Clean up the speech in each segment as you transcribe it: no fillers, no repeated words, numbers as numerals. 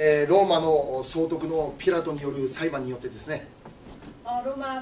ローマの総督のピラトによる裁判によってですね、 로마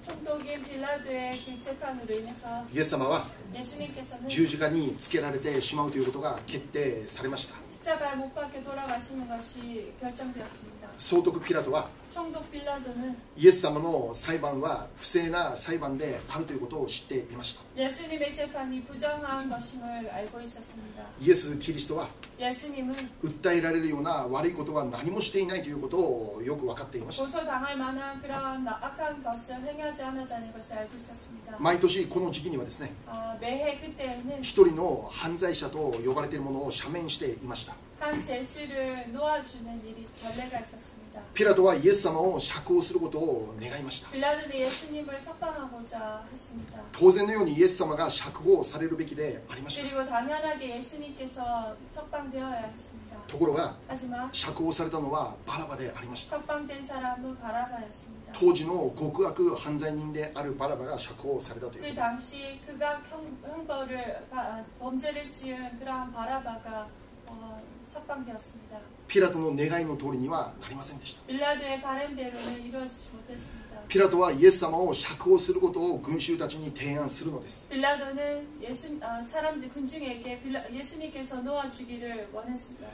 총독인 빌라도의 그 재판으로 인해서 イエス様は 예수님께서는 十字架につけられてしまうということが決定されました。 십자가에 못 박혀 돌아가시는 것이 결정되었습니다. 総督ピラトは 총독 빌라도는 イエス様の裁判は不正な裁判であるということを知っていました。 예수님의 재판이 부정한 것임을 알고 있었습니다. イエス・キリストは 예수님은 訴えられるような悪いことは何もしていないということをよく分かっていました。 고소당할 만한 그러한 악한 것을 행하지 않았다는 것을 알고 있었습니다. 毎年この時期にはですね、 매해 그때에는 一人の犯罪者と呼ばれているものを赦免していました。 한 죄수를 놓아주는 일이 전례가 있었습니다. ピラトはイエス様を釈放することを願いました。 빌라도는 예수님을 석방하고자 했습니다. 当然のようにイエス様が釈放されるべきでありました。 그리고 당연하게 예수님께서 석방되어야 했습니다. ところが 하지만 釈放されたのはバラバでありました。 석방된 사람은 바라바였습니다. 当時の極悪犯罪人であるバラバが釈放されたというこ 그 とです。 당시 극악 형벌을 범죄를 지은 그러한 바라바가 석방되었습니다. ピラトの願いの通りにはなりませんでした。 빌라도의 바람대로는 이루어지지 못했습니다. ピラトはイエス様を釈放することを群衆たちに提案するのです。 빌라도는 사람들 군중에게 예수님께서 놓아주기를 원했습니다.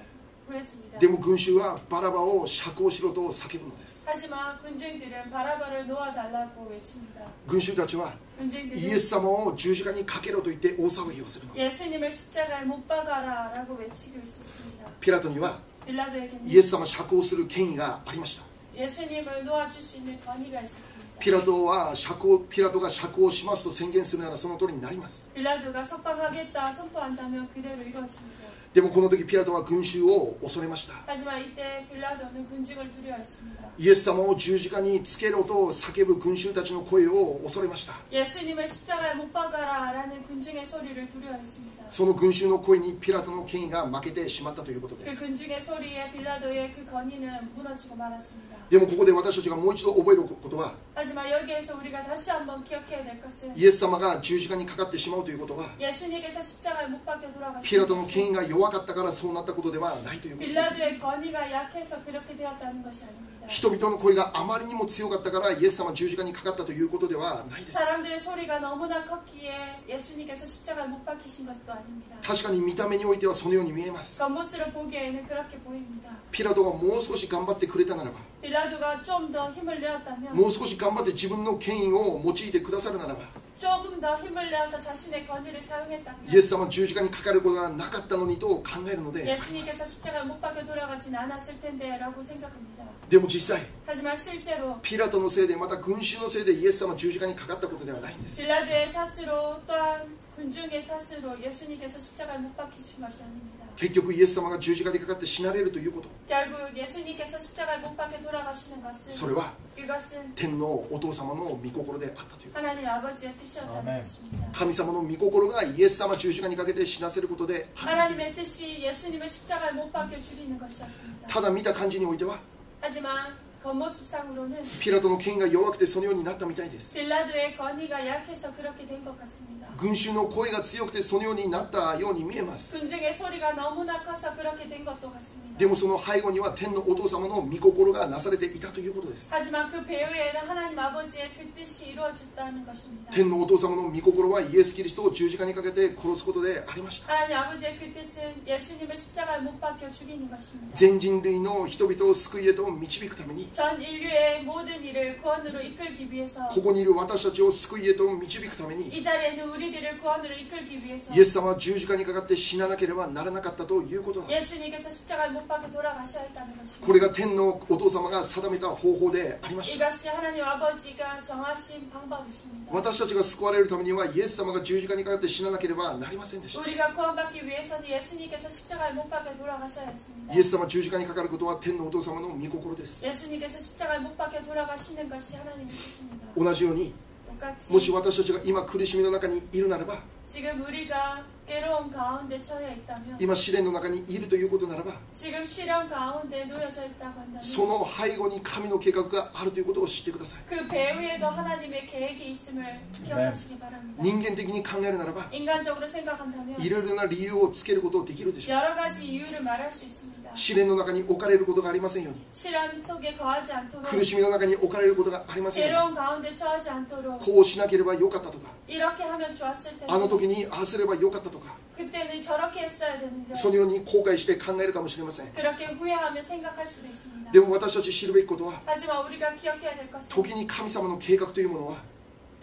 구했습니다. でも群衆はバラバを釈放しろと叫ぶのです。 하지만 군중들은 바라바를 놓아달라고 외칩니다. 群衆たちはイエ 군중들은 ス様を十字架にかけろと言って大騒ぎをするのです。 예수님을 십자가에 못 박아라라고 외치고 있었습니다. ピラトには 빌라도에게는 イエス様を釈放する権威がありました。 예수님을 놓아줄 수 있는 권위가 있었습니다. ピラトが釈放しますと宣言するならその通りになります。 빌라도가 석방하겠다 선포한다면 그대로 이루어집니다. でもこの時ピラトは群衆を恐れました。 하지만 이때 빌라도는 군중을 두려워했습니다. イエス様を十字架につけろと叫ぶ群衆たちの声を恐れました。 예수님을 십자가에 못 박아라라는 군중의 소리를 두려워했습니다. その群衆の声にピラトの権威が負けてしまったということで 그 す。 군중의 소리에 빌라도의 그 권위는 무너지고 말았습니다. でもここで私たちがもう一度覚えることは、 하지만 여기에서 우리가 다시 한번 기억해야 될 것은 イエス様が十字架にかかってしまうということは、 예수님께서 십자가에 못 박혀 ピラ 돌아가신 トの権威 것은 が弱かったからそうなったことではないということです。 빌라도의 권위가 약해서 그렇게 되었다는 것이 아닙니다. 人々の声があまりにも強かったからイエス様は十字架にかかったということではないです。 사람들의 소리가 너무나 컸기에 예수님께서 십자가에 못 박히신 것도 아닙니다. 確かに見た目においてはそのように見えます。 겉모습으로 보기에는 그렇게 보입니다. ピラトがもう少し頑張ってくれたならば、 빌라도가 좀 더 힘을 내었다면 もう少し頑張って自分の権威を用いてくださるならば、 조금 더 힘을 내어서 자신의 권위를 사용했다면 イエス様は十字架にかかることがなかったのにと考えるので、 예수님께서 십자가에 못 박혀 돌아가진 않았을 텐데 라고 생각합니다. でも実際 하지만 실제로 ピラトのせいでまた群衆のせいでイエス様は十字架にかかったことではないんです。 빌라도의 탓으로 또한 군중의 탓으로 예수님께서 십자가에 못 박히신 것이 아닙니다. 結局イエス様が十字架にかかって死なれるということ、 결국 예수님께서 십자가에 못 박혀 돌아가시는 そ 것은 れは 그것은 天のお父様の御心であったという、 하나님 아버지의 뜻이었다는 것입니다. 神様の御心がイエス様を十字架にかけて死なせることであったという。 하나님의 뜻이 예수님을 십자가에 못 박혀 죽이는 것이었습니다. ただ見た感じにおいては 하지만 겉모습상으로는 ピラトの権威が弱くてそのようになったみたいです。 빌라도의 권위가 약해서 그렇게 된 것 같습니다. 群衆の声が強くてそのようになったように見えます。 군중의 소리가 너무나 커서 그렇게 된 것도 같습니다. でもその背後には天のお父様の御心がなされていたということです。 하지만 그 배후에는 하나님 아버지의 그 뜻이 이루어졌다는 것입니다. 天のお父様の御心はイエス・キリストを十字架にかけて殺すことでありました。 하나님 아버지의 그 뜻은 예수님을 십자가에 못 박혀 죽이는 것입니다. 全人類の人々を救いへと導くために、 전 인류의 모든 일을 구원으로 이끌기 위해서 ここにいる私たちを救いへと導くために、 이 자리에 있는 우리들을 구원으로 이끌기 위해서 イエス様は十字架にかかって死ななければならなかったということなんです。 예수님께서 십자가에 못 박혀 돌아가셔야 했다는 こ 것입니다. れが天のお父様が定めた方法でありました。 이것이 하나님 아버지가 정하신 방법이십니다. 私たちが救われるためにはイエス様が十字架にかかって死ななければなりませんでした。 우리가 구원받기 위해서는 예수님께서 십자가에 못 박혀 돌아가셔야 했습니다. イエス様は十字架にかかることは天のお父様の御心です。 예수님께서 십자가에 못 박혀 돌아가시는 것이 하나님의 뜻입니다. 同じように、 똑같이 もし私たちが今苦しみの中にいるならば、 지금 우리가 괴로운 가운데 처해 있다면 今試練の中にいるということならば 지금 시련 가운데 놓여져 있다고 한다면 その背後に神の計画があるということを知ってください 그 배후에도 하나님의 계획이 있음을 기억하시기 바랍니다. 人間的に考えるならば 인간적으로 생각한다면 いろいろな理由をつけることができるでしょう 여러 가지 이유를 말할 수 있습니다. 試練の中に置かれることがありませんように 시련 속에 거하지 않도록 苦しみの中に置かれることがありませんよ 괴로운 가운데 처하지 않도록 うにこうしなければよかったとか 이렇게 하면 좋았을 あの 텐데 時にああすればよかったとか 그때는 저렇게 했어야 되는데 そのように後悔して考えるかもしれません 그렇게 후회하며 생각할 수도 있습니다. でも私たち知るべきことは 하지만 우리가 기억해야 될 것은 時に神様の計画というものは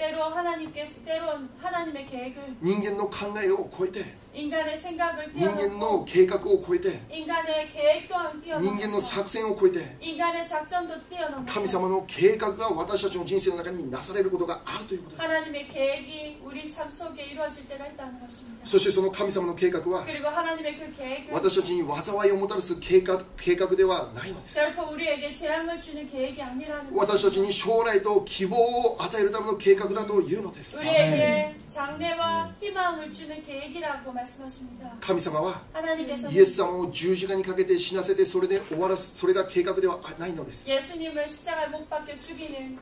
때론 하나님의 계획은 人間の考えを超えて 인간의 생각을 人間 뛰어넘고 の計画を超えて 인간의 계획 또한 人間の 뛰어넘어서 作戦を超えて 인간의 작전도 神 뛰어넘어서 様の計画が私たちの人生の中になされることがあるということです 하나님의 계획이 우리 삶 속에 이루어질 때가 있다는 것입니다. そしてその神様の計画は 그리고 하나님의 그 계획은 私たちに災いをもたらす計画ではないのです 결코 우리에게 재앙을 주는 계획이 아니라는 私た 것입니다. ちに将来と希望を与えるための計画だというのです 우리에게 장래와 희망을 주는 계획이라고 말씀하십니다. 神様は 하나님께서는 イエス様を十字架にかけて死なせてそれで終わらすそれが計画ではないのです 예수님을 십자가에 못 박혀 죽이는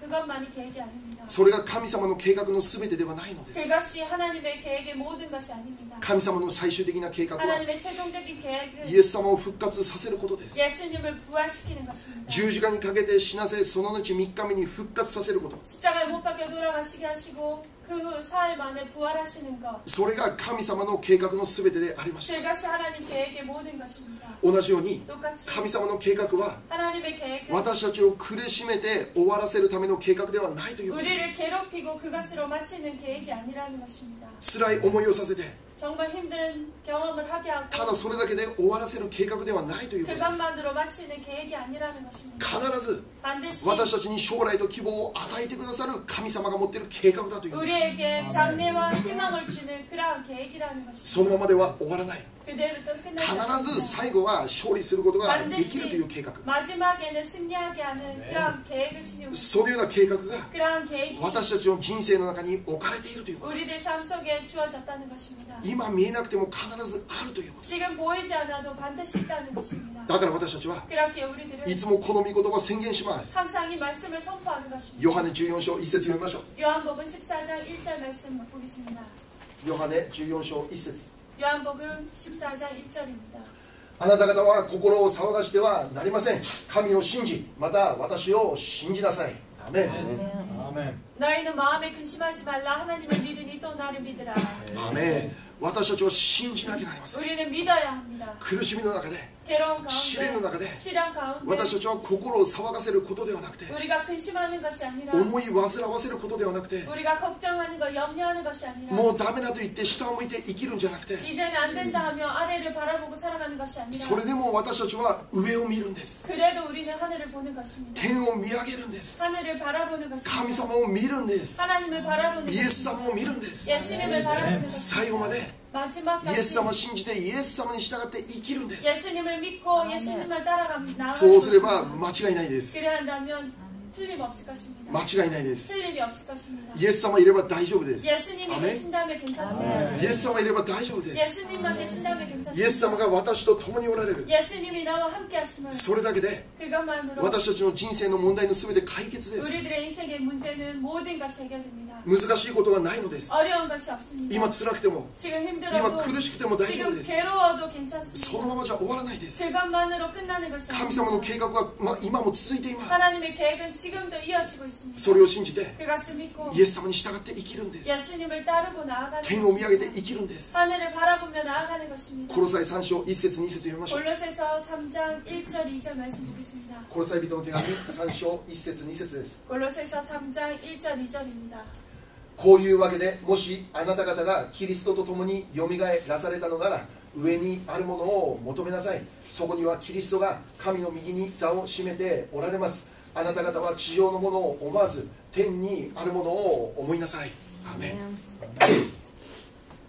그것만이 계획이 아닙니다. それが神様の計画の全てではないのです 그것이 하나님의 계획의 모든 것이 아닙니다. 神様の最終的な計画は 하나님의 최종적인 계획은 イエス様を復活させることです 예수님을 부활시키는 것입니다. 十字架にかけて死なせその後3日目に復活させること 십자가에 못 박혀 돌아가시게 하시고 그 후 사흘 만에 부활하시는 것 それが神様の計画の全てでありました 그것이 하나님 계획의 모든 것입니다. 同じように 똑같이 神様の計画は 하나님의 계획은 私たちを苦しめて終わらせるための計画ではないということで 우리를 괴롭히고 그것으로 마치는 계획이 아니라는 것입니다. す辛い思いをさせて 정말 힘든 경험을 하게 ただ 하고 それだけで終わらせる計画ではないということです 그것만으로 마치는 계획이 아니라는 것입니다. 必ず 반드시 私たちに将来と希望を与えてくださる神様が持っている計画だということです 우리에게 장래와 희망을 주는 그러한 계획이라는 것입니다. そのままでは終わらない 그대로 또 必 끝나지 ず 않습니다. 最後は勝利することができるという計画 마지막에는 승리하게 하는 그러한 계획을 지니고 そのような計画が 그러한 계획이 私たちの人生の中に置かれているということ 우리들 삶 속에 주어졌다는 것입니다. 今見えなくても必ずあるということ 지금 보이지 않아도 반드시 있다는 것입니다. だから私たちは 그렇게 우리들은 いつもこの御言葉を宣言します 항상 이 말씀을 선포하는 것입니다. ヨハネ14章1節読みましょう 요한복음 14장 1절 말씀 보겠습니다. ヨハネ14章1節 요한복음 14장 1절입니다. あなた方は心を騒がしてはなりません神を信じまた私を信じなさいアメン 아멘. 너희는 마음에 근심하지 말라. 하나님을 믿으니 또 나를 믿으라. アメン私たちは信じなきゃなりません 우리는 믿어야 합니다. 苦しみの中で 괴로운 試練の 가운데, 中で 시련 가운데 私たちは心を騒がせることではなくて 우리가 근심하는 것이 아니라 思い煩わせることではなくて 우리가 걱정하는 것, 염려하는 것이 아니라 もうダメだと言って下を向いて生きるんじゃなくて 이제는 안 된다 하며 아래를 바라보고 살아가는 것이 そ 아니라 れでも私たちは上を見るんです 그래도 우리는 하늘을 보는 것입니다. 天を見上げるんです 하늘을 바라보는 神 것입니다. 様を見るんです 하나님을 바라보는 イエス 것입니다. 様を見るんです 예수님을 바라보는 最後ま 것입니다. で 마지막까지 イエス様を信じてイエス様に従って生きるんです 예수님을 믿고 예수님을 따라갑니다. そうすれば間違いないです 그래야 한다면 틀림없을 것입니다. 間違いないです 틀림이 없을 것입니다. イエス様いれば大丈夫です 예수님이 アメン 계신다면 괜찮습니다. イエス様いれば大丈夫です 예수님만 계신다면 イエス様 괜찮습니다. が私と共におられる 예수님이 나와 함께 하심을 それだけで 그것만으로 私たちの人生の問題の全て解決です 우리들의 인생의 문제는 모든 것이 해결됩니다. 難しいことはないのです 어려운 것이 없습니다. 今辛くても 지금 今 힘들어도 苦しくても大丈夫 지금 です 괴로워도 その 괜찮습니다. ままじゃ終わらないです 그것만으로 끝나는 것이 神様の 아닙니다. 計画は、今も続いています 하나님의 계획은 지금도 이어지고 있습니다. それを信じて 그것을 믿고 イエス様に従って生きるんです 예수님을 따르고 나아가는 天を見上げて 것입니다. 生きるんです 하늘을 바라보며 나아가는 것입니다. コロサイ3章1節2節読みましょう 골로새서 3장 1절 2절 말씀 보겠습니다. コロサイ人の手紙3章1節2節です 골로새서 3장 1절 2절입니다. こういうわけでもしあなた方がキリストと共によみがえらされたのなら上にあるものを求めなさいそこにはキリストが神の右に座を占めておられますあなた方は地上のものを思わず天にあるものを思いなさいアメン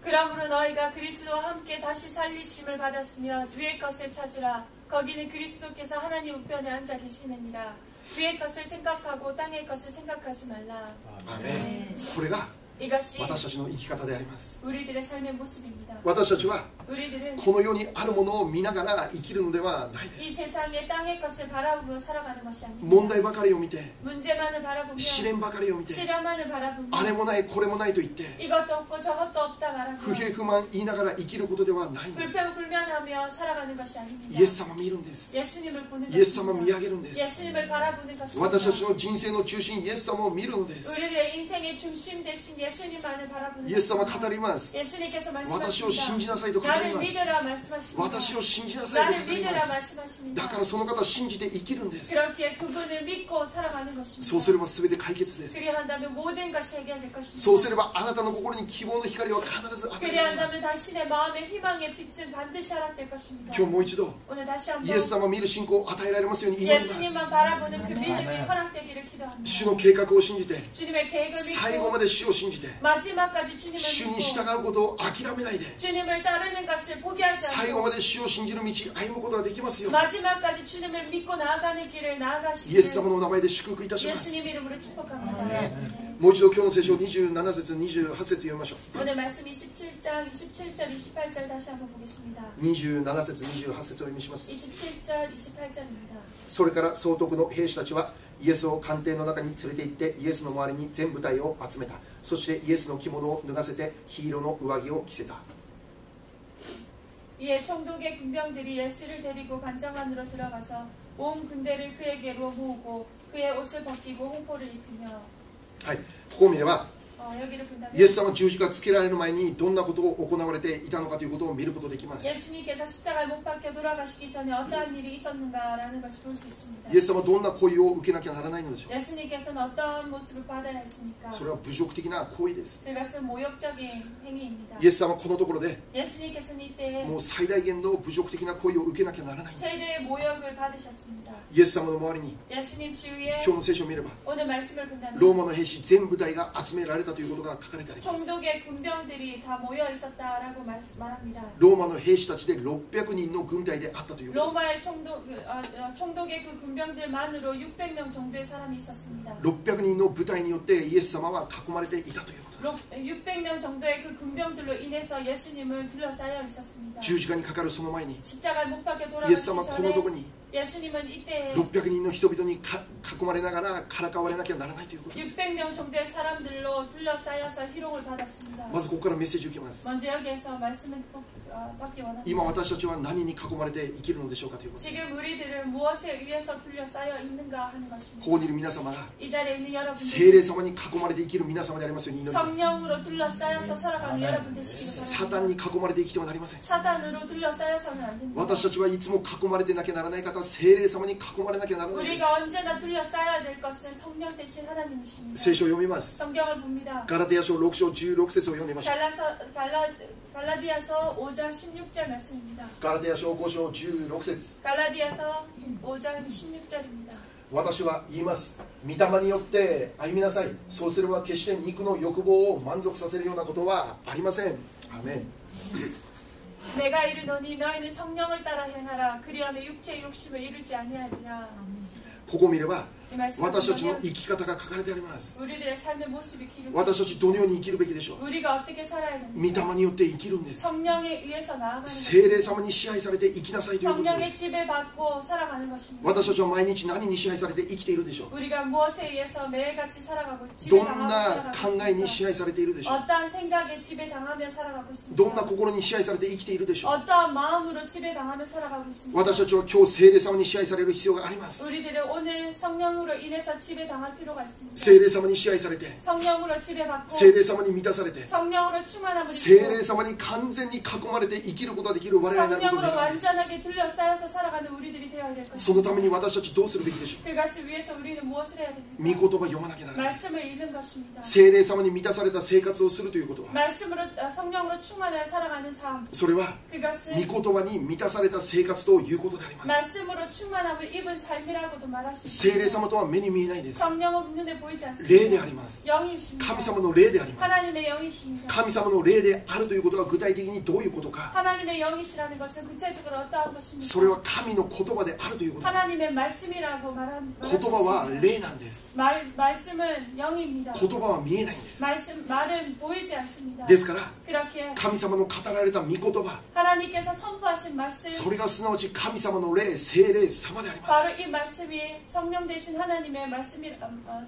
그러므로 너희가 그리스도와 함께 다시 살리심을 받았으며 위의 것을 찾으라. 거기는 그리스도께서 하나님 우편에 앉아 계시느니라. 위의 것을 생각하고 땅의 것을 생각하지 말라. アメンこれが 이것이 私たちの生き方であります。 우리들의 삶의 모습입니다. 私たちは 우리들은 この世にあるものを見ながら生きるのではないで 이 す。 세상의 땅의 것을 바라보며 살아가는 것이 아닙니다. 問題ばかりを見て、 문제만을 바라보며 試練ばかりを見て、 시련만을 바라보며 あれもないこれもないと言って 이것도 없고 저것도 없다 不 말하며 平不満言いながら生きることではないのです。 불평불만하며 살아가는 것이 아닙니다. イエス様見るんです。 예수님을 보는 イエス様見 것입니다. 上げるんです。 예수님을 바라보는 것입니다. 私たちの人生の中心イエス様を見るのです。 우리의 인생의 중심 대신 예수님만을 바라보는 イエス様 것입니다. 語ります。 예수님께서 私を信じ 말씀하십니다. なさいと語り 나를 ます。 믿으라 말씀하십니다. 私を信じなさいと 나를 語り 믿으라 ます。 말씀하십니다. だからその方を信じて生きるんです。 그렇기에 그분을 믿고 살아가는 そうすれ 것입니다. ば全て解決です。 그리한다면 모든 것이 해결될 そうす 것입니다. ればあなたの心に希望の光は必ず与えられま 그리한다면 す。 당신의 마음에 희망의 빛은 반드시 허락될 것입니다. 今日もう一度 오늘 다시 イエス 한번 様を見る信仰を与えられますように祈ります。 예수님만 바라보는 그 믿음이 허락되기를 기도합니다. 主の計画を信じて 주님의 계획을 最後 믿고 まで主を信じて 마지막까지 주님을 主に従 믿고 うことを諦めないで 주님을 따르는 것을 포기하지 最後 않고 まで主を信じる道歩むことができますよ。 마지막까지 주님을 믿고 나아가는 길을 イエス 나아가시기를 様のお名前で祝福いたします。 예수님 이름으로 축복합니다. もう一度今日の聖書27節28節読みましょう。 오늘 말씀 27장 27절 28절 다시 한번 보겠습니다. 27節28節を読みします。 27절 28절입니다. それから総督の兵士たちはイエスを官邸の中に連れて行ってイエスの周りに全部隊を集めた。そしてイエスの着物を脱がせて黄色の上着を着せた。 이에 총독의 군병들이 예수를 데리고 관장 안으로 들어가서 온 군대를 그에게로 모으고 그의 옷을 벗기고 홍포를 입히며 はい、ここを見れば 여기를 본다면 イエス様十字架つけられる前にどんなことを行われていたのかということを見ることできます。 예수님께서 십자가에 못 박혀 돌아가시기 전에 어떠한 일이 있었는가라는 것을 볼 수 있습니다. イエス様はどんな行為を受けなきゃならないのでしょう。 예수님께서는 어떠한 모습을 받아야 했습니까? それは侮辱的な行為です。 그것은 모욕적인 행위입니다. イエス様はこのところで 예수님께서는 이때 もう最大限の侮辱的な行為を受けなきゃならないんです。 최대의 모욕을 받으셨습니다. イエス様の周りに 예수님 주위에 今日の聖書を見れば 오늘 말씀을 본다면 ローマの兵士全部隊が集められたということが書かれてあります。 총독의 군병들이 다 모여 있었다라고 말합니다. ローマの兵士たちで600人の軍隊であったということです。 로마의 총독의 그 군병들만으로 600명 정도의 사람이 있었습니다. 600人の部隊によってイエス様は囲まれていたということです。 600명 정도의 그 군병들로 인해서 예수님을 둘러싸여 있었습니다. 十字架にかかるその前に 십자가에 못 박혀 イエス 돌아가시기 様はこのとこ 전에 に 예수님은 이때 600人の人々に囲まれながらからかわれなきゃならないということです。 600명 정도의 사람들로 둘러싸여서 희롱을 받았습니다. まずここからメッセージを受けます。 먼저 여기에서 말씀을 받기 원합니다. 今私たちは何に囲まれて生きるのでしょうかということです。 지금 우리들은 무엇에 의해서 둘러싸여 있는가 하는 것입니다. ここにいる皆様が 이 자리에 있는 聖 여러분들 霊様に囲まれて生きる皆様でありますように祈ります。 성령으로 둘러싸여서 살아가는 여러분 되시기를 サタン 바랍니다. に囲まれて生きてはなりません。 사단으로 둘러싸여서는 안 됩니다. 私たちはいつも囲まれてなきゃならない方、聖霊様に囲まれなきゃならないです。 우리가 언제나 둘러싸여야 될 것은 성령 대신 하나님이십니다. 聖書を読みます。 성경을 봅니다. ガラテヤ書6章16節を読んでみましょう。 갈라디아서 5장 16절 말씀입니다. ガラテヤ書5章16節。 갈라디아서 5장 16절입니다. 私は言います。御霊によって歩みなさい。そうすれば決して肉の欲望を満足させるようなことはありません。アーメン。 내가 이르노니 너희는 성령을 따라 행하라. 그리하면 육체의 욕심을 이루지 아니하리라. ここを見れば 이 말씀을 私たちの 보면 生き方が書かれてあります。 우리들의 삶의 모습이 기록되어 私たちどのように生きるべきでしょう。 우리가 어떻게 살아야 御 됩니까? 霊によって生きるんです。 성령에 의해서 나아가는 聖 것입니다. 霊様に支配されて生きなさいということで 성령의 す。 지배받고 살아가는 것입니다. 私たちは毎日何に支配されて生きているでしょう。 우리가 무엇에 의해서 매일같이 살아가고 どん 지배당하며 な 살아가고 考えに支 있습니까? 配されているでしょう。 어떠한 생각에 지배당하며 살아가고 どんな 있습니까? 心に支配されて生きているでしょう。 어떠한 마음으로 지배당하며 살아가고 있습니까? 私たちは今日聖霊様に支配される必要があります。 우리들은 오늘 성령으로 인해서 지배당할 필요가 있습니다. 聖霊様に支配されて、 성령으로 지배받고 聖霊様に満たされて、 성령으로 충만함을 聖 입고 霊様に完全に囲まれて生きることができる我々になることを 성령으로 願います。 완전하게 둘러싸여서 살아가는 우리들이 되어야 될 その 것입니다. ために私たちどうするべきでしょ 그것을 위해서 우리는 무엇을 해야 う。 됩니까? 御言葉読まなきゃならない。 말씀을 읽는 것입니다. 聖霊様に満たされた生活をするということは、 말씀으로 성령으로 충만하여 살아가는 삶. それは 그것은 御言葉に満たされた生活ということであります。 말씀으로 충만함을 입은 삶이라고도 말할 수 聖霊 있습니다. 様様とは目に見えないです。 성령은 눈에 보이지 霊 않습니다. であります。 영이십니다. 神様の霊であります。 하나님의 영이십니다. 神様の霊であるということは具体的にどういうことか。 하나님의 영이시라는 것은 구체적으로 어떠한 それ 것입니까? は神の言葉であるということです。 하나님의 말씀이라고 말할 言 수 葉は 있습니다. 霊なんです。 말씀은 영입니다. 言葉は見えないんです。 말은 보이지 않습니다. ですから 그렇게 神様の語られた御言葉、 하나님께서 선포하신 말씀, それがすなわち神様の霊、聖霊様であります。 바로 이 말씀이 성령 되신 하나님의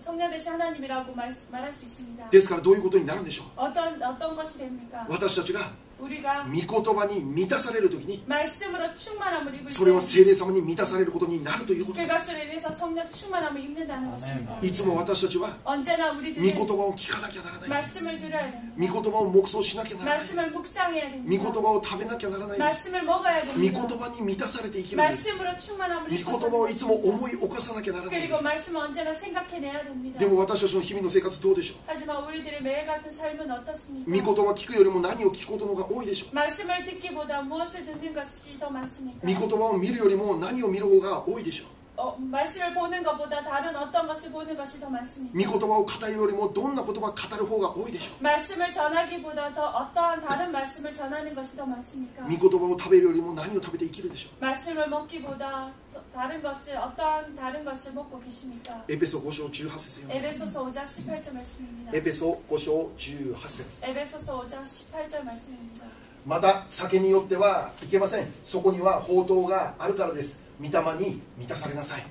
성령 되신 하나님이라고 말할 수 있습니다. ですからどういうことになるんでしょう。 어떤 것이 됩니까? 私たちが 우리가 御言葉に満たされるときに、 말씀으로 충만함을 입을 それは 때 聖霊様に満たされることになるということで 그것으로 인해서 성령 충만함을 입는다는 것입니다. す。いつも私たちは 언제나 御 우리들은 言葉を聞かなきゃならない。 말씀을 들어야 됩니다. 御言葉を黙想しなきゃならない。 말씀을 묵상해야 御 됩니다. 言葉を食べなきゃならないです。 말씀을 먹어야 御 됩니다. 言葉に満たされて生きるんです。 말씀으로 충만함을 御 입고 言葉をいつも 사는 思い起こさなきゃならないで 그리고 す。 말씀을 언제나 생각해내야 됩니다. でも私たちの日々の生活どうでしょう。 하지만 우리들의 매일 같은 삶은 어떻습니까? 御言葉聞くよりも何を聞くことの方が多いでしょう。 말씀을 듣기보다 무엇을 듣는 것이 더 많습니까? 御言葉を見るよりも何を見る方が多いでしょう。 말씀을 보는 것보다 다른 어떤 것을 보는 것이 더 많습니까? 御言葉を語るよりもどんな言葉を語る方が多いでしょう。 말씀을 전하기보다 더 어떠한 다른 말씀을 전하는 것이 더 많습니까? 御言葉を食べるよりも何を食べて生きるでしょう。 말씀을 먹기보다 다른 것을 어떠한 다른 것을 먹고 계십니까? エペソ5章18節読みます。 에베소서 5장 18절 말씀입니다. エペソ5章18節。 에베소서 5장 18절 말씀입니다. また酒によってはいけません。そこには宝刀があるからです。御霊に満たされなさい。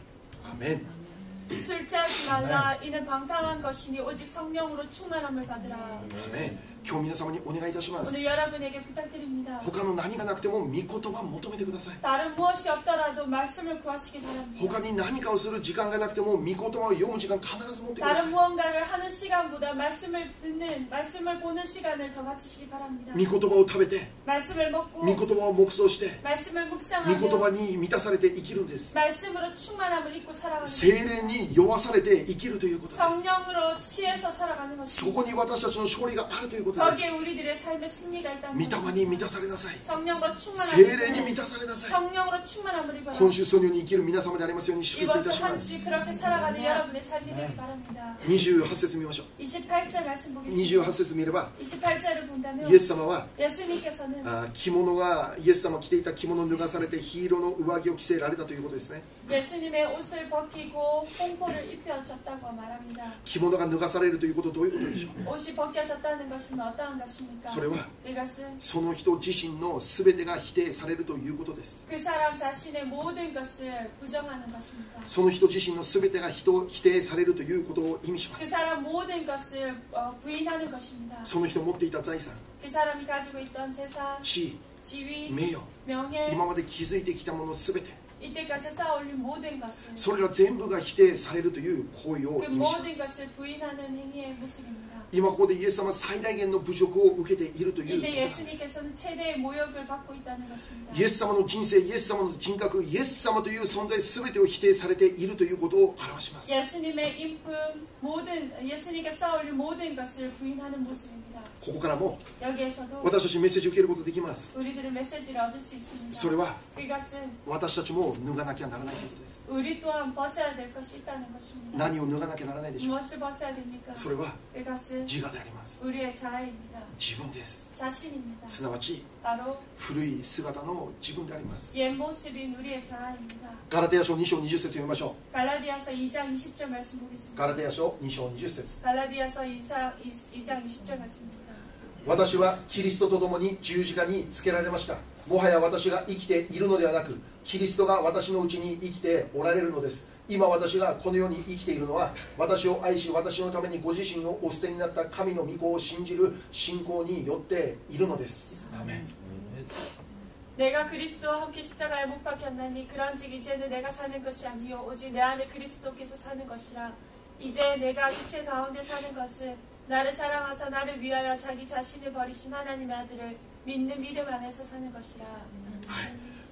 アーメン。 술 취하지 말라. 이는 방탕한 것이니 오직 성령으로 충만함을 받으라. アーメン。今日皆様にお願いいたします。 오늘 여러분에게 부탁드립니다. 他の何がなくても御言葉を求めてください。 다른 무엇이 없더라도 말씀을 구하시기 바랍니다. 他に何かをする時間がなくても御言葉を読む時間必ず持ってくださ 다른 い。 무언가를 하는 시간보다 말씀을 듣는, 말씀을 보는 시간을 더 가지시기 바랍니다. 御言葉を食べて 말씀을 먹고 御言葉を黙想して 말씀을 御 묵상하며 言葉に満たされて生きるんです。 말씀으로 충만함을 입고 살아가는 聖霊に酔わされて生きるということです。 성령으로 취해서 살아가는 そ 것입니다. こに私たちの勝利があるということです。 거기에 우리들의 삶의 승리가 御 있다는 霊 것입니다. に満たされなさい。 성령으로 聖霊 충만함을 に満たされなさい。 성령으로 충만함을 입어라. 今週そのように生きる皆様でありますように祝福い 이번 た 주 しま 한 す。 주 그렇게 살아가는 여러분의 삶이 되기 바랍니다. 28節見ましょう。 28절 말씀 보겠습니다. 28節見れば 28절을 본다면 イエス様は 예수님께서는 着物がイエス様着ていた着物を脱がされて黄色の上着を着せられたということですね。 예수님의 옷을 벗기고 홍보를 입혀졌다고 말합니다. 着物が脱がされるということはどういうことでしょう。 옷이 벗겨졌다는 것은 어떠한 것입니까? それは 그것은 その人自身の全てが否定されるということです。 그 사람 자신의 모든 것을 부정하는 것입니다. その人自身の全てが否定されるということを意味しま 그 す。 사람 모든 것을 부인하는 것입니다. その人持っていた財産、 그 사람이 가지고 있던 재산, 地位、 지위, 名誉、 명예, 今まで築いてきたもの全て、 이때까지 쌓아올린 모든 것을 それら全部が否定されるという行為を 그 意味しま 모든 す。 것을 부인하는 행위의 모습입니다. 今ここでイエス様は最大限の侮辱を受けているということ 이때 なんです。 예수님께서는 최대의 모욕을 받고 있다는 것입니다. イエス様の人生、イエス様の人格、イエス様という存在全てを否定されているということを表します。 예수님의 인품, 예수님께 쌓아올린 모든 것을 부인하는 모습입니다. ここからも 여기에서도 私たちメッセージを受けることができます。 우리들은 메시지를 얻을 수 있습니다. それは 그것은 私たちも脱がなきゃならないということです。 우리 또한 벗어야 될 것이 있다는 것입니다. 何を脱がなきゃならないでしょう。 무엇을 벗어야 됩니까? それは 그것은 自我であります。 우리의 자아입니다. 自分です。 자신입니다. すなわち 바로 古い姿の自分であります。 옛 모습인 우리의 자아입니다. ガラテヤ書2章20節読みましょ 갈라디아서 2장 20절 말씀 う。 보겠습니다. ガラテヤ書2章20節。 갈라디아서 2장 20절 말씀입니다. 私はキリストと共に十字架につけられました。もはや私が生きているのではなく、キリストが私のうちに生きておられるのです。今私がこの世に生きているのは、私を愛し私のためにご自身をお捨てになった神の御子を信じる信仰によっているのです。アーメン。 내가 그리스도와 함께 십자가에 못 박혔나니 그런즉 이제는 내가 사는 것이 아니요 오직 내 안에 그리스도께서 사는 것이라. 이제 내가 육체 가운데 사는 것은 나를 사랑하사 나를 위하여 자기 자신을 버리신 하나님의 아들을 믿는 믿음 안에서 사는 것이라.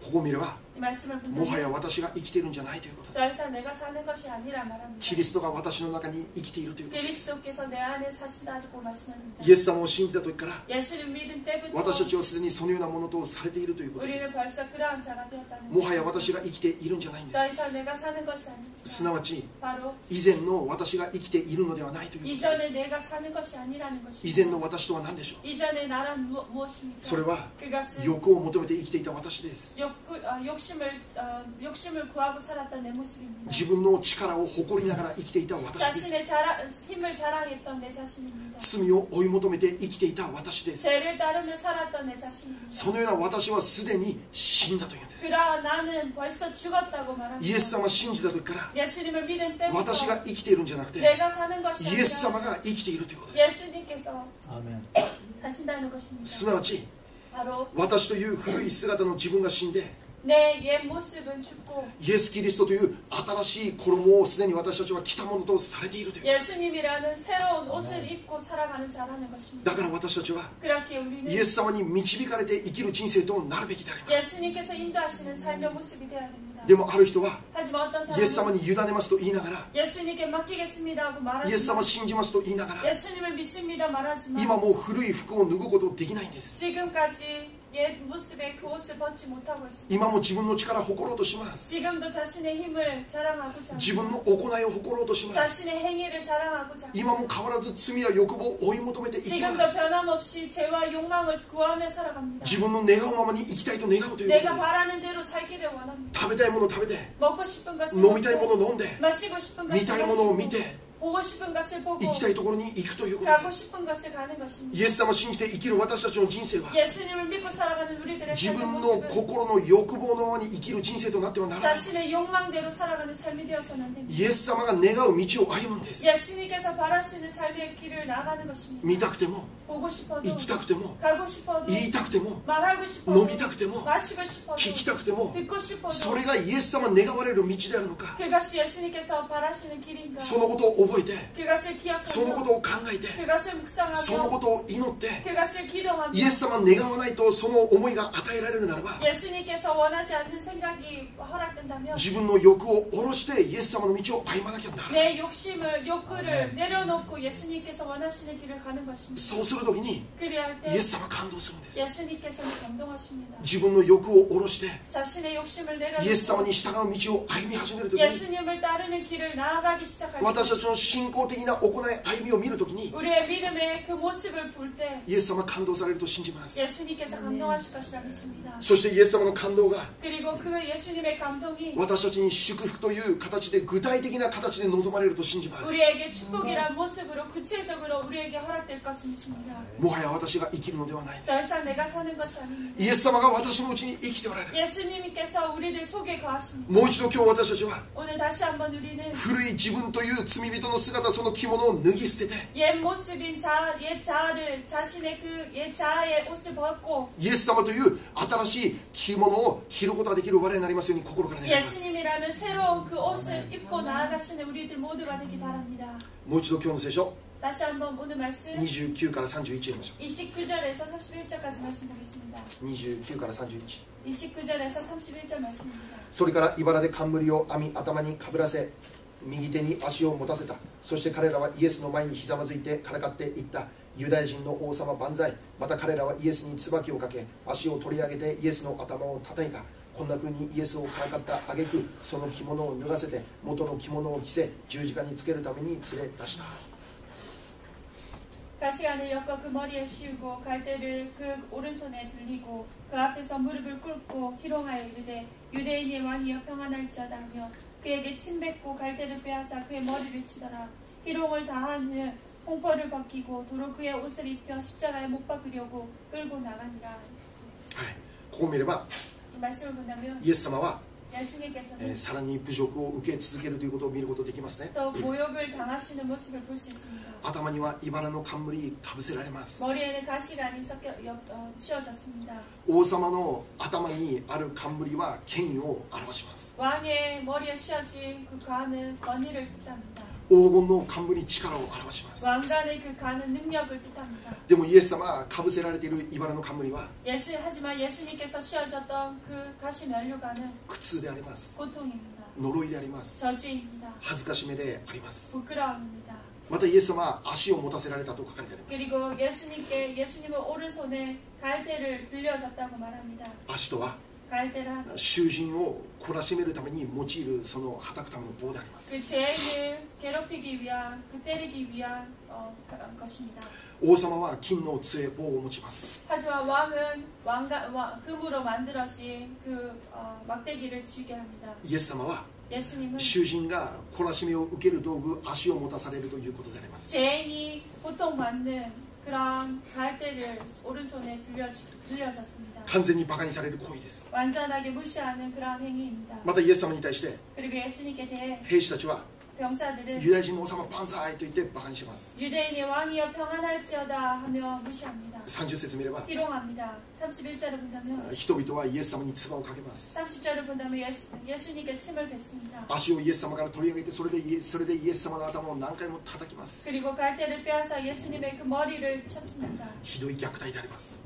ここを見れば 이 말씀을 もはや 본다면 私が生きているんじゃないということで 더 이상 내가 사는 것이 아니라 말합니다. キリストが私の中に生きているということで 그리스도께서 내 안에 사신다고 말씀합니다. イエス様を信じた時から 예수를 믿은 때부터 私たちはすでにそのようなものとされているということで 우리는 す 벌써 그러한 자가 되었다는 もはや私が生きているんじゃないんで 더 す 이상 내가 사는 것이 아닙니다. すなわち 바로 以前の私が生きているのではないということで 이전에 す 내가 사는 것이 아니라는 以 것입니다. 前の私とは何でしょう 이전의 나란 무엇입니까? それは 그것은 欲を求めて生きていた私です 욕심을 구하고 살았던 내 모습입니다. 自分の力を誇りながら生きていた私です 자신의 힘을 자랑했던 내 자신입니다. 罪を追い求めて生きていた私です 죄를 따르며 살았던 내 자신입니다. そのような私はすでに死んだというんです 그러한 나는 벌써 죽었다고 イエス 말합니다. 様を信じた時から 예수님을 믿은 때부터 私が生きているんじゃなくて 내가 사는 것이 イエス様 아니라 が生きているということです 예수님께서 아멘. 사신다는 것입니다. すなわち 바로 私という古い姿の自分が死んで 내 옛 모습은 죽고 イエス・キリストという新しい衣をすでに私たちは着たものとされているという 예수님이라는 새로운 옷을 입고 살아가는 자라는 것입니다. だから私たちは 그렇게 우리는 イエス様に導かれて生きる人生となるべきであります 예수님께서 인도하시는 삶의 모습이 되어야 됩니다. でもある人は 하지만 어떤 イエス様 사람은 に委ねますと言いながら 예수님께 맡기겠습니다 하고 イエス様 말하지만 信じますと言いながら 예수님을 믿습니다 말하지만 今もう古い服を脱ぐことできないんです 지금까지 옛 모습의 그 옷을 벗지 못하고 있습니다. 今も自分の力を誇ろうとします 지금도 자신의 힘을 자랑하고자 自分の行いを誇ろうとします 자신의 행위를 자랑하고자 今も変わらず罪や欲望を追い求めていきま 지금도 す 변함없이 죄와 욕망을 구하며 살아갑니다. 自分の願うままに生きたいと願うというこ 내가 とで 바라는 대로 살기를 원합니다. す食べたいものを食べて 먹고 싶은 것을 飲みたいもの 먹고 を飲んで 마시고 싶은 見 것을 たいものを 마시고 見て 보고 싶은 것을 보고 行きたいところに行くということ 가고 です 싶은 것을 가는 것입니다. イエス様を信じて生きる私たちの人生は 예수님을 믿고 살아가는 우리들의 自 삶의 分の 모습은 心の欲望のままに生きる人生となってはならない 자신의 욕망대로 살아가는 삶이 되어서는 안 됩니다. イエス様が願う道を歩むんです 예수님께서 바라시는 삶의 길을 나가는 것입니다. 見たくても 보고 싶어도 行きたくても 가고 싶어도 言いたくても 말하고 싶어도 飲みたくても 마시고 싶어도 聞きたくても 듣고 싶어도 それがイエス様願われる道であるのか 그것이 예수님께서 바라시는 길인가 そのことを覚えて 그것을 そのこ 기억하며 とを考えて 그것을 その 묵상하며 ことを祈って 그것을 기도하며 イエス様願わないとその思いが与えられるならば 예수님께서 원하지 않는 생각이 허락된다면 自分の欲を下ろしてイエス様の道を歩まなきゃならない 내 욕구를 내려놓고 예수님께서 원하시는 길을 가는 것입니다. そうするときに 그리할 イ 때 エス様感動するんです 예수님께서는 감동하십니다. 自分の欲を下ろして 자신의 욕심을 イエス様 내려놓고 に従う道を歩み始めるときに 예수님을 따르는 길을 나아가기 시작할 때 私たちの信仰的な行い歩みを見るときに 우리의 믿음의 그 모습을 볼 때 イエス様感動されると信じます 예수님께서 감동하실 것이라 믿습니다. そしてイエス様の感動が 그리고 그 예수님의 감동이 私たちに祝福という形で具体的な形で望まれると信じます 우리에게 축복이란 모습으로 구체적으로 우리에게 허락될 것을 믿습니다. もはや私が生きるのではない 더 이상 내가 사는 것이 아닙니다. イエス様が私のうちに生きておられる 예수님께서 우리들 속에 거하십니다. もう一度今日私たちは 오늘 다시 한번 우리는 古い自分という罪人の姿その着物を脱ぎ捨てて 옛 모습인 옛 자아를 자신의 그 옛 자아의 옷을 벗고 イエス様という新しい着物を着ることができる我々になりますように心から願います 예수님이라는 새로운 그 옷을 입고 나아가시는 우리들 모두가 되기 바랍니다. もう一度今日の聖書 다시 한번 오늘 말씀 29から31読みましょ 29절에서 31절까지 말씀 보겠습니다. う29から31 29절에서 31절 말씀입니다. それから茨で冠を編み頭にかぶらせ右手に足を持たせたそして彼らはイエスの前にひざまずいてからかっていったユダヤ人の王様万歳また彼らはイエスに椿をかけ足を取り上げてイエスの頭を叩いたこんな風にイエスをからかった挙句その着物を脱がせて元の着物を着せ十字架につけるために連れ出した 가시관을 엮어 그 머리에 씌우고 갈대를 그 오른손에 들리고 그 앞에서 무릎을 꿇고 희롱하여 이르되 유대인의 왕이여 평안할지어다 하며 그에게 침 뱉고 갈대를 빼앗아 그의 머리를 치더라. 희롱을 다한 후 홍포를 벗기고 도로 그의 옷을 입혀 십자가에 못 박으려고 끌고 나간다. はいここを見れば 말씀을 본다면 イエス様は 예수님께서는 さらに侮辱を受け続けるということを見ることができますね 또 모욕을 당하시는 모습을 볼 수 있습니다. 頭には茨の冠かぶせられます 머리에는 가시관이 씌워졌습니다. 王様の頭にある冠は権威を表します 왕의 머리에 씌워진 그 관은 권위를 뜻합니다. 黄金の冠に力を表します。 왕관의 그 가는 능력을 뜻합니다. でもイエス様がかぶせられている茨の冠は 하지만 예수님께서 씌워졌던 그 가시 면류관은 苦痛であります。 고통입니다. 呪いであります。 저주입니다. 恥ずかしめであります。 부끄러움입니다. またイエス様は足を持たせられたと書かれてあります。 그리고 예수님은 오른손에 갈대를 들려줬다고 말합니다. 足とは 갈대란 囚人を懲らしめるために用いるその叩くための棒であります。 그 죄인을 괴롭히기 위한, 그 때리기 위한 것입니다. 王様は金の杖棒を持ちます。 하지만 금으로 만들어진 그 막대기를 쥐게 합니다. イエス様は 예수님은 囚人が懲らしめを受ける道具、足を持たされるということであります。 죄인이 고통받는 그런 갈대를 오른손에 들려줬습니다. 完全にバカにされる行為です。 완전하게 무시하는 그런 행위입니다. またイエス様に対して 그리고 예수님께 대해 兵士たちは 병사들은 ユダヤ人の王様パンサイと言ってバカにします。 유대인의 왕이여 평안할지어다 하며 무시합니다. 30節見れば 희롱합니다. 31절을 본다면 人々はイエス様に唾をかけます。 30절을 본다면 예수님께 침을 뱉습니다. 足をイエス様から取り上げてそれでイエス様の頭を何回も叩きます。 그리고 갈대를 빼앗아 예수님의 그 머리를 쳤습니다. ひどい虐待であります。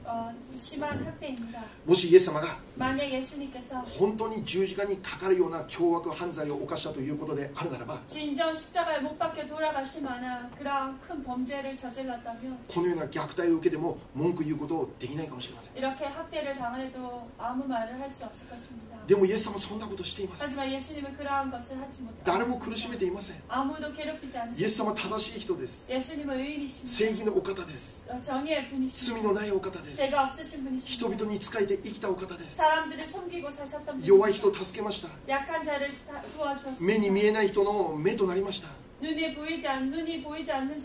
심한 학대입니다. もしイエス様が 만약 예수님께서 本当に十字架にかかるような凶悪犯罪を犯したということであるならば、 진정 십자가에 못 박혀 돌아가실 만한 그런 큰 범죄를 저질렀다면 このような虐待を受けても文句言うことできないかもしれません。 이렇게 학대를 당해도 아무 말을 할 수 없을 것입니다. でもイエス様はそんなことしていません。 하지만 예수님은 그러한 것을 하지 誰も苦しめ 못합니다. ていません。 아무도 괴롭히지 イエス 않으십니다. 様は正しい人です。 예수님은 正 의인이십니다. 義のお方です。 정의의 분이십니다. 罪のないお方です。 죄가 없으신 人 분이십니다. 々に仕えて生きたお方です。 사람들을 섬기고 사셨던 弱い人を 분이십니다. 助けました。 약한 자를 도와주었습니다. 目に見えない人の目となりました。 눈이 보이지 않는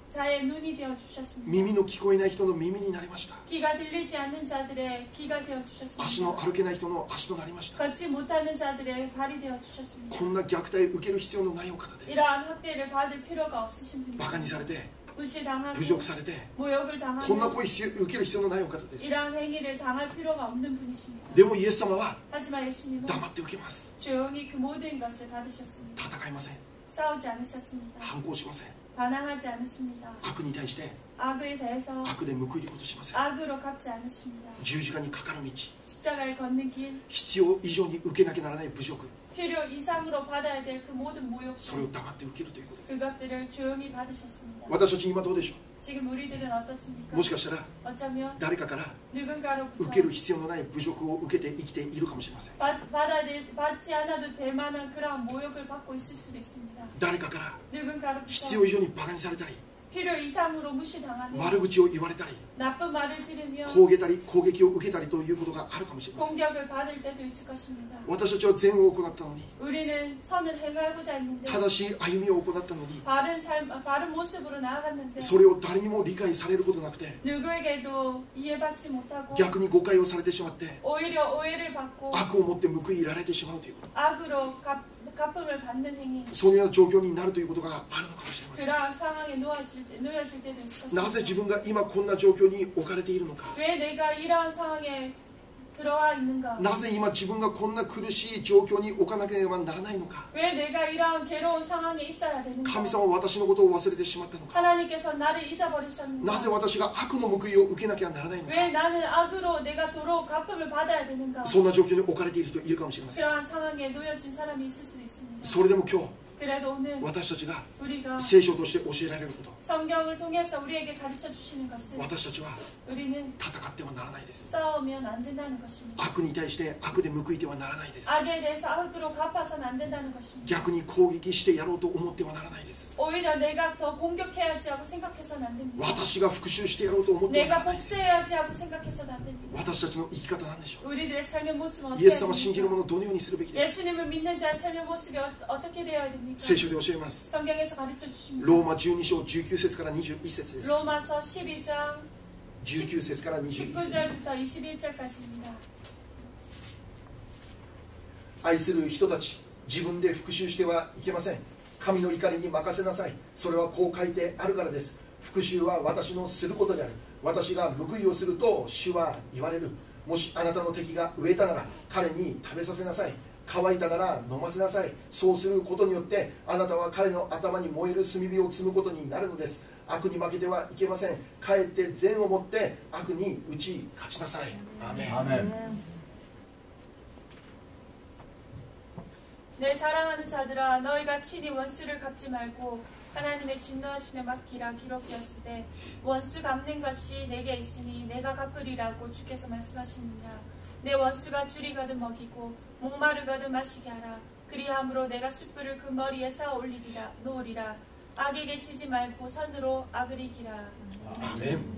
자의 눈이 되어 주셨습니다. 耳の聞こえない人の耳になりました。 귀가 들리지 않는 자들의 귀가 되어 足の 주셨습니다. 歩けない人の足となりました。 걷지 못하는 자들의 발이 되어 주셨습니다. こんな虐待を受ける必要のないお方です。 이러한 학대를 받을 필요가 없으신 バカにされ 분이십니다. て、 무시당하고 侮辱されて、 모욕을 こんな 당하고 声を受ける必要のないお方です。 이러한 행위를 당할 필요가 없는 분이십니다. でもイエス様は 하지만 예수님은 黙って受けます。 조용히 그 모든 것을 받으셨습니다. 戦いません。 싸우지 않으셨습니다. 反抗しません。 반항하지 않으십니다. 悪に対して 악에 대해서 悪で報いることしません。 악으로 갚지 않으십니다. 十字架にかかる道、 십자가에 걷는 길, 必要以上に受けなきゃならない侮辱、 필요 이상으로 받아야 될 그 모든 모욕, それを黙って受けるということです。 그것들을 조용히 받으셨습니다. 私たち今どうでしょ 지금 우리들은 어떻습니까? う。もしかしたら 어쩌면 誰かから 누군가로부터 受ける必要のない侮辱を受けて生きているかもしれません。 받지 않아도 될 만한 그런 모욕을 받고 있을 수도 있습니다. 誰かから必 누군가로부터 要以上にバカにされたり、 필요 이상으로 무시당하는 悪口を言われたり、 나쁜 말을 들으며 攻撃を受けたりということがあるかもしれません。 공격을 받을 때도 있을 것입니다. 私たちは善を行ったのに、 우리는 선을 행하고자 했는데 正しい歩みを行ったのに、 바른 모습으로 나아갔는데 それを誰にも理解されることなくて、 누구에게도 이해받지 못하고 逆に誤解をされてしまって、 오히려 오해를 받고 悪をもって報いられてしまうということ、 악으로 갚음을 받는 행위, そのような状況になるということがあるのかもしれません。 그러한 상황에 놓여질 때도 있을 なぜ 것입니다. 自分が今こんな状況に置かれているのか、 왜 내가 이러한 상황에 들어와 있는가? なぜ今自分がこんな苦しい状況に置かなければならないのか、 왜 내가 이러한 괴로운 상황에 있어야 되는가? 神様は私のことを忘れてしまったのか、 하나님께서 나를 잊어버리셨는가? なぜ私が悪の報いを受けなきゃならないのか、 왜 나는 악으로 내가 도로 갚음을 받아야 되는가? そんな状況に置かれている人いるかもしれません。 그러한 상황에 놓여진 사람이 있을 수도 있습니다. それでも今日 그래도 오늘 私たちが 우리가 聖書として教えられること、 성경을 통해서 우리에게 가르쳐 주시는 것은 私たちは 우리는 戦ってはならないです。 싸우면 안 된다는 것입니다. 悪に対して悪で報いてはならないです。 악에 대해서 악으로 갚아서는 안 된다는 것입니다. 逆に攻撃してやろうと思ってはならないです。 오히려 내가 더 공격해야지 하고 생각해서는 안 됩니다. 私が復讐してやろうと思ってはな 내가 らないです。 복수해야지 하고 생각해서도 안 됩니다. 私たちの生き方なんでしょう。 우리들의 삶의 모습은 イ 어떻게 エス様を信じる 됩니까? 者どのようにするべきです。 예수님을 믿는 자의 삶의 모습이 어떻게 되어야 됩니까? 聖書で教えます。 성경에서 가르쳐 주십니다. ローマ12章19節から21節です。 로마서 12장 19節から21節。 19절부터 21절까지입니다. 愛する人たち、自分で復讐してはいけません。神の怒りに任せなさい。それはこう書いてあるからです。復讐は私のすることである。私が報いをすると主は言われる。もしあなたの敵が飢えたなら彼に食べさせなさい。乾いたなら飲ませなさい。そうすることによってあなたは彼の頭に燃える炭火を積むことになるのです。悪に負けてはいけません。かえって善をもって悪に打ち勝ちなさい。アーメン。アーメン。 내 사랑하는 자들아 너희가 친히 원수를 갚지 말고 하나님의 진노하심에 맡기라. 기록되었으되 원수 갚는 것이 내게 있으니 내가 갚으리라고 주께서 말씀하시느니라. 내 원수가 줄이 가득 먹이고 목마르가득 마시게 하라. 그리함으로 내가 숯불을 그 머리에 쌓아 올리리라 놓으리라. 악에게 치지 말고 선으로 악을 이기라. アーメン。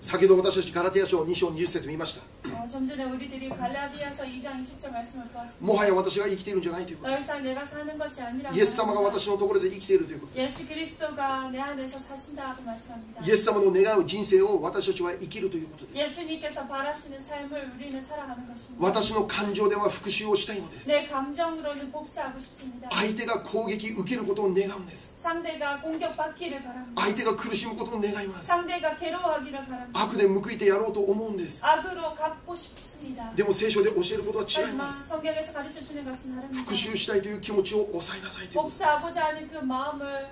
先ほど私たちガラテヤ書2章20節見ました。 좀 전에 우리들이 갈라디아서 2장 20절 말씀을 보았습니다. もはや私が生きているんじゃないということ 더 です。 이상 내가 사는 것이 아니라 イエス様が私のところで生きているということです。 예수 그리스도가 내 안에서 사신다고 말씀합니다. イエス様の願う人生を私たちは生きるということです。 예수님께서 바라시는 삶을 우리는 살아가는 것입니다. 私の感情では復讐をしたいのです。 내 감정으로는 복수하고 싶습니다. 相手が攻撃受けることを願うんです。 상대가 공격받기를 바랍니다. 相手が苦しむことを願います。 상대가 괴로워하기를 바랍니다. 悪で報いてやろうと思うんです。 악으로 갚고 싶습니다. でも聖書で教えることは違い 하지만 ます。 성경에서 가르쳐주는 것은 다릅니다. 復讐したいという気持ちを抑えなさいということです。 복수하고자 하는 그 마음을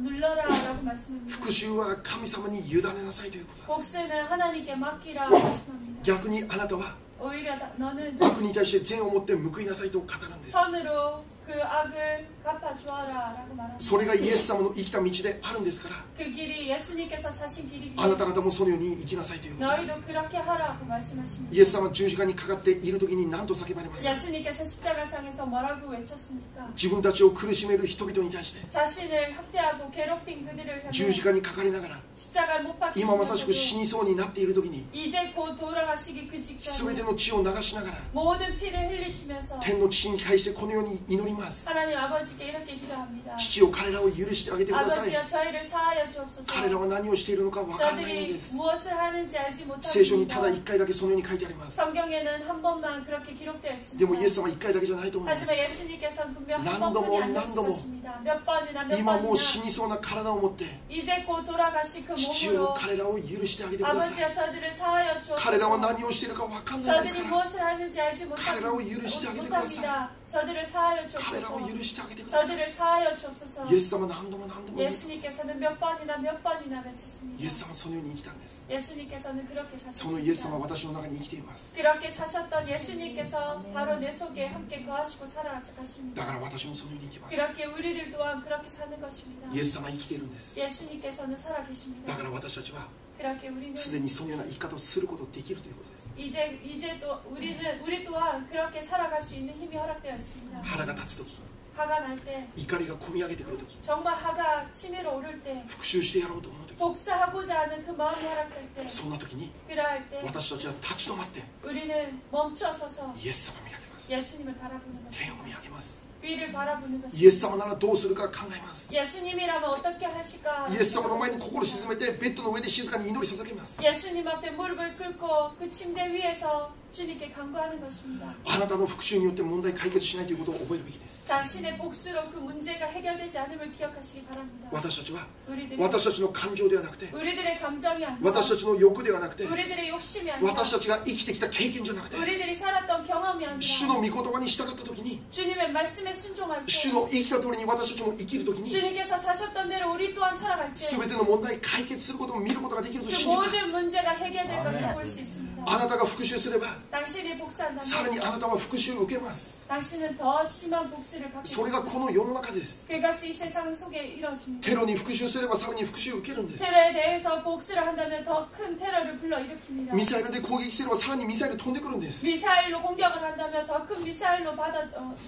눌러라라고 말씀합니다. 復讐は神様に委ねなさいということだ。 복수는 하나님께 맡기라 말씀합니다. 逆にあなたは 오히려 너는 悪に対して善を持って報いなさいと語るんです。 선으로 그 악을 갚아주어라라고 말합니다. それがイエス様の生きた道であるんですから、 그 길이 예수님께서 사신 길이기에 あなた方もそのように生きなさいということです。 너희도 그렇게 하라고 말씀하십니다. イエス様は十字架にかかっている時に何と叫ばれますか。 예수님께서 십자가상에서 뭐라고 외쳤습니까? 自分たちを苦しめる人々に対して 자신을 학대하고 괴롭힌 그들을 十字 향해 架にかかりながら 십자가에 못 今まさしく死 박히시면서도 にそうになっている時に 이제 곧 돌아가시기 그 全 직전에 ての血を流しながら 모든 피를 흘리시면서 天の父に対してこのように祈ります。 하나님 아버지께 이렇게 기도합니다. 父よ、彼らを許してあげてください。 아버지여 저희를 사하여 주옵소서. 彼らは何をしているのかわからないので 저들이 す。 무엇을 하는지 알지 聖書にただ 못합니다. 1回だけそのように書いてあります。 성경에는 한 번만 그렇게 기록되어 でも 있습니다. イエス様は1回だけじゃないと思います。 하지만 예수님께서는 분명 한 난도모, 번뿐이 아니었을 난도모. 것입니다. 몇 번이나 몇 今もう死 번이나 にそうな体を持って 이제 곧 돌아가실 그 父よ、 몸으로 彼らを許してあげてください。 아버지여 저들을 사하여 彼らは 주옵소서. 何をしているかわかんないですか 저들이 ら 무엇을 하는지 알지 彼らを許してあげてください。 못합니다. 저들을 사하여 彼らを 주옵소서. 許してあげてください。 저들을 사하여 주옵소서. イエス様何度も何度もイエ 예수님께서는 몇 번이나 외쳤습니다. ス様はそのように生きたんです。 예수님께서는 그렇게 そのイエス様は 사셨습니다. 私の中に生きています。 그렇게 사셨던 예수님께서 바로 내 속에 함께 거하시고 살아가십니다. だから私もそのように生きます。 그렇게 우리들 또한 그렇게 사는 것입니다. イエス様は生きているんです。 예수님께서는 살아계십니다. だから私たちは 그렇게 우리는 すでにそのような生き方をすることができるということです。 이제 또 우리 또한 그렇게 살아갈 수 있는 힘이 허락되어 있습니다. 腹が立つ時、 화가 날 때, 怒りがこみ上げてくる時、 정말 화가 치밀어 오를 때, 復讐してやろうと思う時、 복수하고자 하는 그 마음이 허락될 때, そんな時に 그러할 때 私たちは立ち止まって 우리는 멈춰서서 イエス様を見上げます。 예수님을 바라보는 天を 것입니다. 見上げます。 위를 바라보는 イエス 것입니다. 様ならどうするか考えます。 예수님이라면 어떻게 하실까? イエス様の前に心を沈めてベッドの上で静かに祈り捧げます。 예수님 앞에 무릎을 꿇고 그 침대 위에서 주님께 간구하는 것입니다. あなたの復讐によって問題解決しないということを覚えるべきです。 당신의 복수로 그 문제가 해결되지 않음을 기억하시기 바랍니다. 私たちは 우리들의 私たちの感情ではなくて 감정이 아니라 私たちの欲ではなくて 우리들의 욕심이 아니라 私たちが生きてきた経験じゃなくて 우리들이 살았던 경험이 아니라 主の御言葉に従った時に 주님의 말씀에 순종할 때 主の生きた通りに私たちも生きる時に 주님께서 사셨던 대로 우리 또한 살아갈 때 全ての問題解決することを見ることができると 그 信じま 모든 す。 문제가 해결될 것을 볼 수 있습니다. あなたが復讐すれば 당신이 복수한다면 さらにあなたは復讐を受けます。 당신은 더 심한 복수를 받게 それが 됩니다. この世の中です。 그것이 이 세상 속에 이루어집니다. テロに復讐すればさらに復讐を受けるんです。 테러에 대해서 복수를 한다면 더 큰 테러를 불러일으킵니다. ミサイルで攻撃すればさらにミサイル飛んでくるんです。 미사일로 공격을 한다면 더 큰 미사일로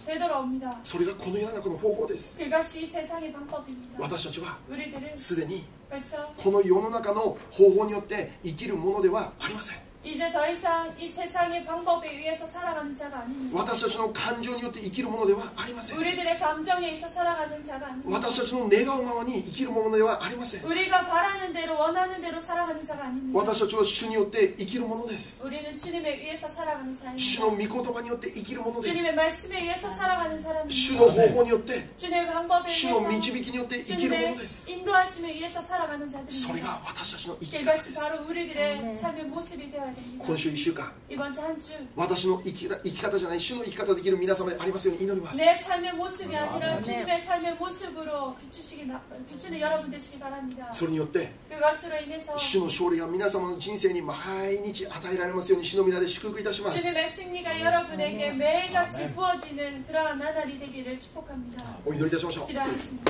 되돌아옵니다. それがこの世の中の方法です。 그것이 이 세상의 방법입니다. 私たちは 우리들은 すでに 벌써 この世の中の方法によって生きるものではありません。 이제 더 이상 이 세상의 방법에 의해서 살아가는 자가 아닙니다. 私たちの感情によって生きるものではありません。 우리들의 감정에 있어 살아가는 자가 아닙니다. 私たちの願うままに生きるものではありません。 우리가 바라는 대로 원하는 대로 살아가는 자가 아닙니다. 私たちは主によって生きるものです。 우리는 주님에 의해서 살아가는 主の 자입니다. 御言葉によって生きるものです 주님의 。 말씀에 의해서 살아가는 主の 사람입니다. 方法によって、 주님의 방법에 主の 의해서 導きによって生きるもの 주님의 です。 인도하심에 의해서 살아가는 それ 자들입니다. が私たちの生き方で 그것이 す。 바로 우리들의 삶의 모습이 되어야 기도해야 됩니다. 今週1週間 이번 주 한 주 私の生き方じゃない主の生き方できる皆様でありますように祈ります。 내 삶의 모습이 아니라 주님의 삶의 모습으로 비추는 여러분 되시기 바랍니다. それによって 그것으로 인해서 主の勝利が皆様の人生に毎日与えられますように主の皆で祝福いたします。 주님의 승리가 여러분에게 매일같이 부어지는 그러한 나날이 되기를 축복합니다. お祈りいたしましょう。 기도하겠습니다.